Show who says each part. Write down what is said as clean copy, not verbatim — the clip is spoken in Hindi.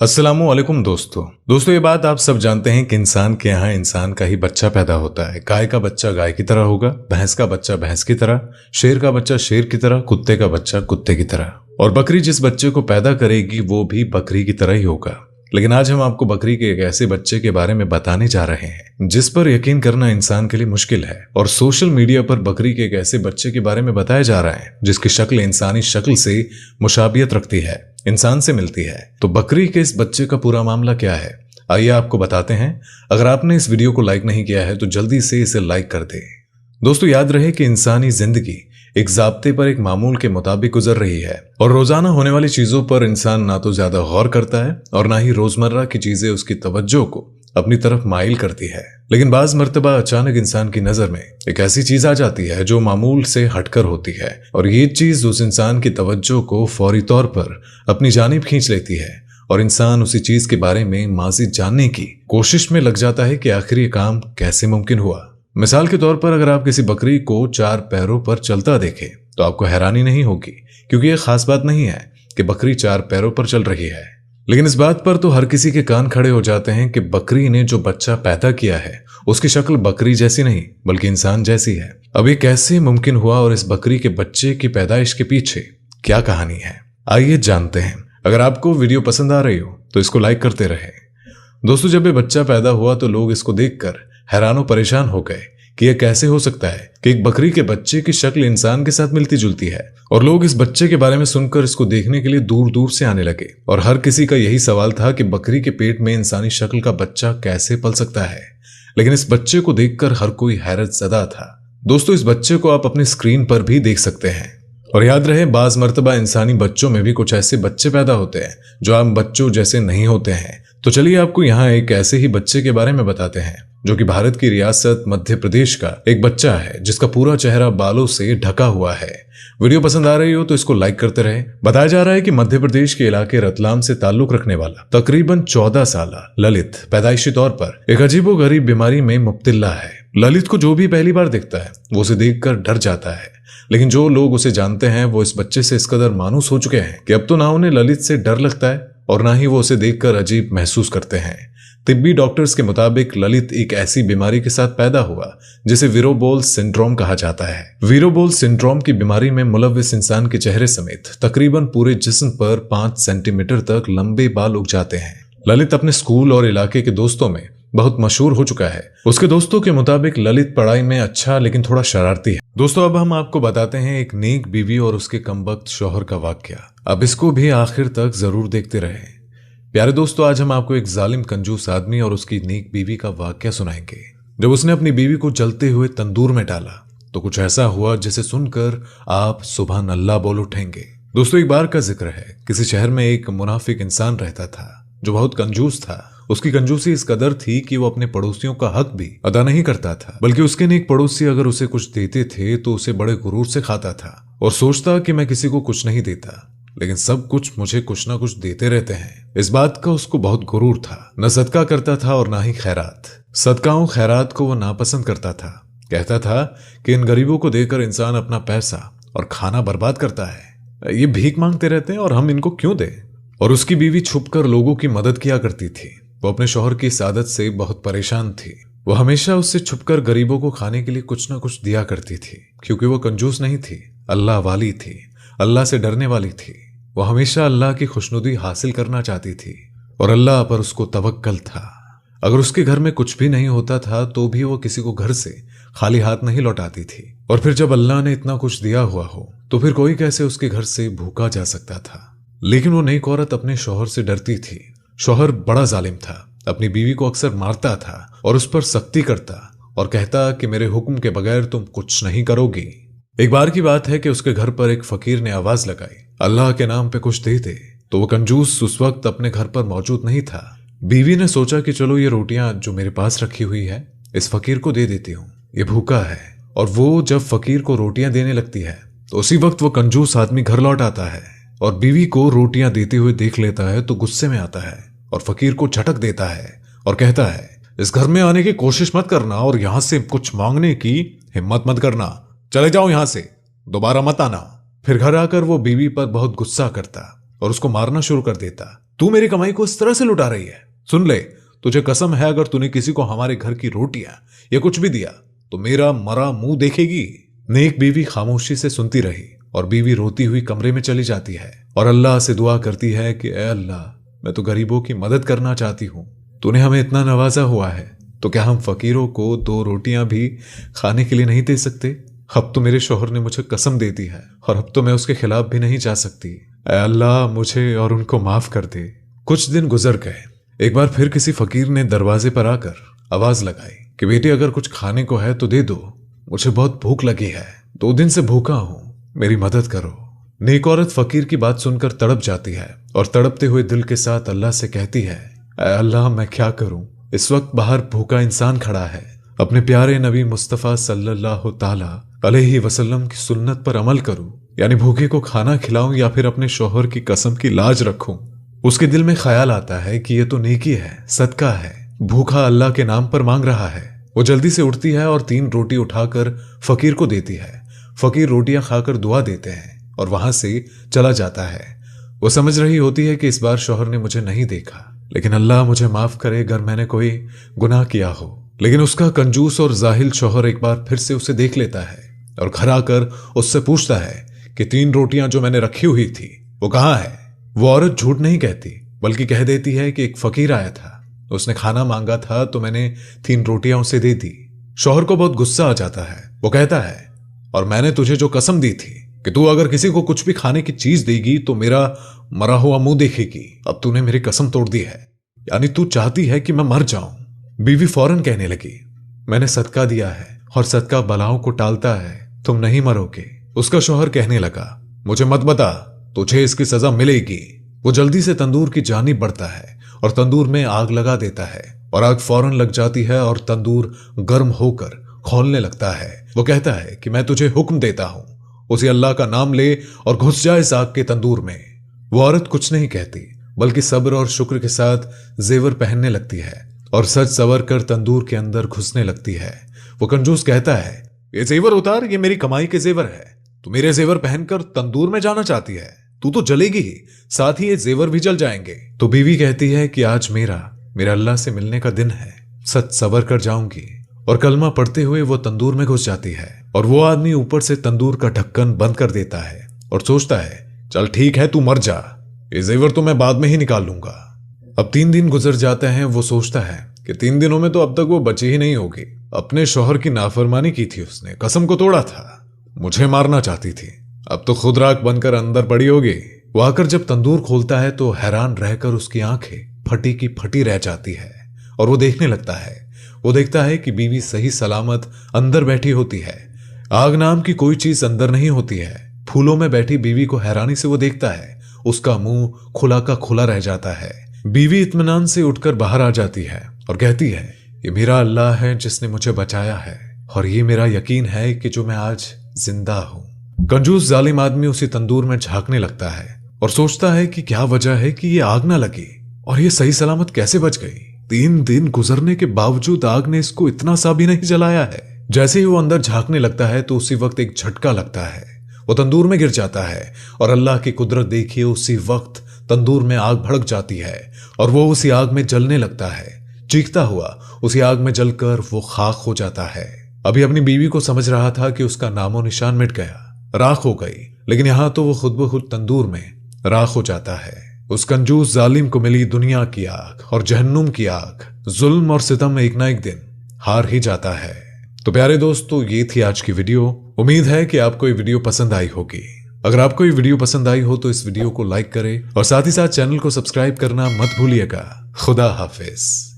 Speaker 1: अस्सलामुअलैकुम दोस्तों ये बात आप सब जानते हैं कि इंसान के यहाँ इंसान का ही बच्चा पैदा होता है। गाय का बच्चा गाय की तरह होगा, भैंस का बच्चा भैंस की तरह, शेर का बच्चा शेर की तरह, कुत्ते का बच्चा कुत्ते की तरह, और बकरी जिस बच्चे को पैदा करेगी वो भी बकरी की तरह ही होगा। लेकिन आज हम आपको बकरी के एक ऐसे बच्चे के बारे में बताने जा रहे हैं जिस पर यकीन करना इंसान के लिए मुश्किल है। और सोशल मीडिया पर बकरी के एक ऐसे बच्चे के बारे में बताया जा रहा है जिसकी शक्ल इंसानी शक्ल से मुशाबियत रखती है, इंसान से मिलती है। तो बकरी के इस बच्चे का पूरा मामला क्या है, आइए आपको बताते हैं। अगर आपने इस वीडियो को लाइक नहीं किया है तो जल्दी से इसे लाइक कर दे। दोस्तों याद रहे कि इंसानी जिंदगी एक ज़ाब्ते पर एक मामूल के मुताबिक गुजर रही है और रोजाना होने वाली चीजों पर इंसान ना तो ज्यादा गौर करता है और ना ही रोजमर्रा की चीजें उसकी तवज्जो को अपनी तरफ माइल करती है। लेकिन बाज मर्तबा अचानक इंसान की नजर में एक ऐसी चीज आ जाती है जो मामूल से हटकर होती है और ये चीज उस इंसान की तवज्जो को फौरी तौर पर अपनी जानिब खींच लेती है और इंसान उसी चीज के बारे में माज़ीद जानने की कोशिश में लग जाता है कि आखिर ये काम कैसे मुमकिन हुआ। मिसाल के तौर पर अगर आप किसी बकरी को 4 पैरों पर चलता देखें तो आपको हैरानी नहीं होगी, क्योंकि यह खास बात नहीं है कि बकरी 4 पैरों पर चल रही है। लेकिन इस बात पर तो हर किसी के कान खड़े हो जाते हैं कि बकरी ने जो बच्चा पैदा किया है उसकी शक्ल बकरी जैसी नहीं बल्कि इंसान जैसी है। अब ये कैसे मुमकिन हुआ और इस बकरी के बच्चे की पैदाइश के पीछे क्या कहानी है, आइए जानते हैं। अगर आपको वीडियो पसंद आ रही हो तो इसको लाइक करते रहे। दोस्तों जब ये बच्चा पैदा हुआ तो लोग इसको देखकर हैरान परेशान हो गए कि यह कैसे हो सकता है कि एक बकरी के बच्चे की शक्ल इंसान के साथ मिलती जुलती है। और लोग इस बच्चे के बारे में सुनकर इसको देखने के लिए दूर दूर से आने लगे और हर किसी का यही सवाल था कि बकरी के पेट में इंसानी शक्ल का बच्चा कैसे पल सकता है। लेकिन इस बच्चे को देखकर हर कोई हैरत ज़दा था। दोस्तों इस बच्चे को आप अपनी स्क्रीन पर भी देख सकते हैं। और याद रहे बाज मर्तबा इंसानी बच्चों में भी कुछ ऐसे बच्चे पैदा होते हैं जो आम बच्चों जैसे नहीं होते हैं। तो चलिए आपको यहाँ एक ऐसे ही बच्चे के बारे में बताते हैं जो कि भारत की रियासत मध्य प्रदेश का एक बच्चा है जिसका पूरा चेहरा बालों से ढका हुआ है। वीडियो पसंद आ रही हो तो इसको लाइक करते रहे। बताया जा रहा है कि मध्य प्रदेश के इलाके रतलाम से ताल्लुक रखने वाला तकरीबन 14 साल ललित पैदाइशी तौर पर एक अजीबोगरीब बीमारी में मुब्तला है। ललित को जो भी पहली बार देखता है वो उसे देखकर डर जाता है, लेकिन जो लोग उसे जानते हैं वो इस बच्चे से इस कदर मानूस हो चुके हैं कि अब तो ना उन्हें ललित से डर लगता है और ना ही वो उसे देखकर अजीब महसूस करते हैं। तिब्बी डॉक्टर्स के मुताबिक ललित एक ऐसी बीमारी के साथ पैदा हुआ जिसे वीरोबोल सिंड्रोम कहा जाता है। वीरोबोल सिंड्रोम की बीमारी में मुलव्विस इंसान के चेहरे समेत तकरीबन पूरे जिस्म पर 5 सेंटीमीटर तक लंबे बाल उग जाते हैं। ललित अपने स्कूल और इलाके के दोस्तों में बहुत मशहूर हो चुका है। उसके दोस्तों के मुताबिक ललित पढ़ाई में अच्छा लेकिन थोड़ा शरारती है। दोस्तों अब हम आपको बताते हैं एक नेक बीवी और उसके कमबख्त शौहर का वाकया। अब इसको भी आखिर तक जरूर देखते रहे। प्यारे दोस्तों आज हम आपको एक जालिम कंजूस आदमी और उसकी नेक बीवी का वाकया सुनाएंगे। जब उसने अपनी बीवी को जलते हुए तंदूर में डाला तो कुछ ऐसा हुआ जिसे सुनकर आप सुभान अल्लाह बोल उठेंगे। दोस्तों एक बार का जिक्र है, किसी शहर में एक मुनाफिक इंसान रहता था जो बहुत कंजूस था। उसकी कंजूसी इस कदर थी कि वो अपने पड़ोसियों का हक भी अदा नहीं करता था, बल्कि उसके नेक पड़ोसी अगर उसे कुछ देते थे तो उसे बड़े गुरूर से खाता था और सोचता कि मैं किसी को कुछ नहीं देता, लेकिन सब कुछ मुझे कुछ ना कुछ देते रहते हैं। इस बात का उसको बहुत गुरूर था। न सदका करता था और ना ही खैरात। सदकाओं खैरात को वो नापसंद करता था। कहता था कि इन गरीबों को देकर इंसान अपना पैसा और खाना बर्बाद करता है, ये भीख मांगते रहते हैं और हम इनको क्यों दें। और उसकी बीवी छुपकर लोगों की मदद किया करती थी। वो अपने शौहर की सादत से बहुत परेशान थी। वो हमेशा उससे छुपकर गरीबों को खाने के लिए कुछ ना कुछ दिया करती थी, क्योंकि वो कंजूस नहीं थी, अल्लाह वाली थी, अल्लाह से डरने वाली थी। वो हमेशा अल्लाह की खुशनुदी हासिल करना चाहती थी और अल्लाह पर उसको तवक्कल था। अगर उसके घर में कुछ भी नहीं होता था तो भी वो किसी को घर से खाली हाथ नहीं लौटाती थी। और फिर जब अल्लाह ने इतना कुछ दिया हुआ हो तो फिर कोई कैसे उसके घर से भूखा जा सकता था। लेकिन वो नेक औरत अपने शौहर से डरती थी। शौहर बड़ा जालिम था, अपनी बीवी को अक्सर मारता था और उस पर सख्ती करता और कहता कि मेरे हुक्म के बगैर तुम कुछ नहीं करोगी। एक बार की बात है कि उसके घर पर एक फकीर ने आवाज लगाई, अल्लाह के नाम पे कुछ दे दे। तो वो कंजूस उस वक्त अपने घर पर मौजूद नहीं था। बीवी ने सोचा कि चलो ये रोटियां जो मेरे पास रखी हुई है इस फकीर को दे देती हूँ, ये भूखा है। और वो जब फकीर को रोटियां देने लगती है तो उसी वक्त वो कंजूस आदमी घर लौट आता है और बीवी को रोटियां देते हुए देख लेता है तो गुस्से में आता है और फकीर को झटक देता है और कहता है, इस घर में आने की कोशिश मत करना और यहां से कुछ मांगने की हिम्मत मत करना, चले जाओ यहां से, दोबारा मत आना। फिर घर आकर वो बीवी पर बहुत गुस्सा करता और उसको मारना शुरू कर देता। तू मेरी कमाई को इस तरह से लुटा रही है, सुन ले, तुझे कसम है अगर तूने किसी को हमारे घर की रोटियां या कुछ भी दिया तो मेरा मरा मुंह देखेगी। नेक बीवी खामोशी से सुनती रही और बीवी रोती हुई कमरे में चली जाती है और अल्लाह से दुआ करती है कि ए अल्लाह, मैं तो गरीबों की मदद करना चाहती हूँ, तूने हमें इतना नवाजा हुआ है तो क्या हम फकीरों को 2 रोटियां भी खाने के लिए नहीं दे सकते? अब तो मेरे शौहर ने मुझे कसम दे दी है और अब तो मैं उसके खिलाफ भी नहीं जा सकती। ऐ अल्लाह, मुझे और उनको माफ कर दे। कुछ दिन गुजर गए। एक बार फिर किसी फकीर ने दरवाजे पर आकर आवाज लगाई कि बेटी, अगर कुछ खाने को है तो दे दो, मुझे बहुत भूख लगी है, 2 दिन से भूखा हूं, मेरी मदद करो। नेक औरत फकीर की बात सुनकर तड़प जाती है और तड़पते हुए दिल के साथ अल्लाह से कहती है, ऐ अल्लाह, मैं क्या करूं, इस वक्त बाहर भूखा इंसान खड़ा है, अपने प्यारे नबी मुस्तफ़ा सल्लल्लाहु ताला अलैहि वसल्लम की सुन्नत पर अमल करूं, यानी भूखे को खाना खिलाऊं या फिर अपने शौहर की कसम की लाज रखूं। उसके दिल में ख्याल आता है कि ये तो नेकी है, सदका है, भूखा अल्लाह के नाम पर मांग रहा है। वो जल्दी से उठती है और 3 रोटी उठाकर फकीर को देती है। फकीर रोटियां खाकर दुआ देते हैं और वहां से चला जाता है। वो समझ रही होती है कि इस बार शौहर ने मुझे नहीं देखा, लेकिन अल्लाह मुझे माफ करे अगर मैंने कोई गुनाह किया हो। लेकिन उसका कंजूस और जाहिल शौहर एक बार फिर से उसे देख लेता है और घर आकर उससे पूछता है कि 3 रोटियां जो मैंने रखी हुई थी वो कहाँ है? वो औरत झूठ नहीं कहती बल्कि कह देती है कि एक फकीर आया था, उसने खाना मांगा था तो मैंने 3 रोटियां उसे दे दी। शौहर को बहुत गुस्सा आ जाता है। वो कहता है, और मैंने तुझे जो कसम दी थी कि तू अगर किसी को कुछ भी खाने की चीज देगी तो मेरा मरा हुआ मुंह देखेगी, अब तूने मेरी कसम तोड़ दी है, यानी तू चाहती है कि मैं मर जाऊं। बीवी फौरन कहने लगी, मैंने सदका दिया है और सदका बलाओं को टालता है, तुम नहीं मरोगे। उसका शौहर कहने लगा, मुझे मत बता, तुझे इसकी सजा मिलेगी। वो जल्दी से तंदूर की जानिब बढ़ता है और तंदूर में आग लगा देता है और आग फौरन लग जाती है और तंदूर गर्म होकर खौलने लगता है। वो कहता है कि मैं तुझे हुक्म देता हूं, उसी अल्लाह का नाम ले और घुस जा इस आग के तंदूर में। वो औरत कुछ नहीं कहती बल्कि सब्र और शुक्र के साथ जेवर पहनने लगती है और सज सवर कर तंदूर के अंदर घुसने लगती है। वो कंजूस कहता है, ये जेवर उतार, ये मेरी कमाई के जेवर है, तू मेरे जेवर पहनकर तंदूर में जाना चाहती है, तू तो जलेगी ही, साथ ही ये जेवर भी जल जाएंगे। तो बीवी कहती है कि आज मेरा अल्लाह से मिलने का दिन है, सच सबर कर जाऊंगी। और कलमा पढ़ते हुए वो तंदूर में घुस जाती है और वो आदमी ऊपर से तंदूर का ढक्कन बंद कर देता है और सोचता है, चल ठीक है, तू मर जा, ये जेवर तो मैं बाद में ही निकाल लूंगा। अब 3 दिन गुजर जाते हैं। वो सोचता है कि 3 दिनों में तो अब तक वो बची ही नहीं होगी। अपने शौहर की नाफरमानी की थी, उसने कसम को तोड़ा था, मुझे मारना चाहती थी, अब तो खुद राख बनकर अंदर पड़ी होगी। वो आकर जब तंदूर खोलता है तो हैरान रहकर उसकी आंखें फटी की फटी रह जाती है और वो देखने लगता है। वो देखता है कि बीवी सही सलामत अंदर बैठी होती है। आग नाम की कोई चीज अंदर नहीं होती है। फूलों में बैठी बीवी को हैरानी से वो देखता है, उसका मुंह खुला का खुला रह जाता है। बीवी इत्मीनान से उठकर बाहर आ जाती है और कहती है, ये मेरा अल्लाह है जिसने मुझे बचाया है और ये मेरा यकीन है कि जो मैं आज जिंदा हूं। कंजूस जालिम आदमी उसी तंदूर में झांकने लगता है और सोचता है कि क्या वजह है कि ये आग ना लगी और ये सही सलामत कैसे बच गई। 3 दिन गुजरने के बावजूद आग ने इसको इतना सा भी नहीं जलाया है। जैसे ही वो अंदर झांकने लगता है तो उसी वक्त एक झटका लगता है, वो तंदूर में गिर जाता है और अल्लाह की कुदरत देखिए, उसी वक्त तंदूर में आग भड़क जाती है और वो उसी आग में जलने लगता है। चीखता हुआ उसी आग में जलकर वो खाक हो जाता है। अभी अपनी बीवी को समझ रहा था कि उसका नामो निशान मिट गया, राख हो गई, लेकिन यहां तो वो खुद ब खुद तंदूर में राख हो जाता है। उस कंजूस जालिम को मिली दुनिया की आग और जहन्नुम की आग। जुल्म और सितम एक ना एक दिन हार ही जाता है। तो प्यारे दोस्तों, ये थी आज की वीडियो। उम्मीद है कि आपको ये वीडियो पसंद आई होगी। अगर आपको ये वीडियो पसंद आई हो तो इस वीडियो को लाइक करें और साथ ही साथ चैनल को सब्सक्राइब करना मत भूलिएगा। खुदा हाफिज।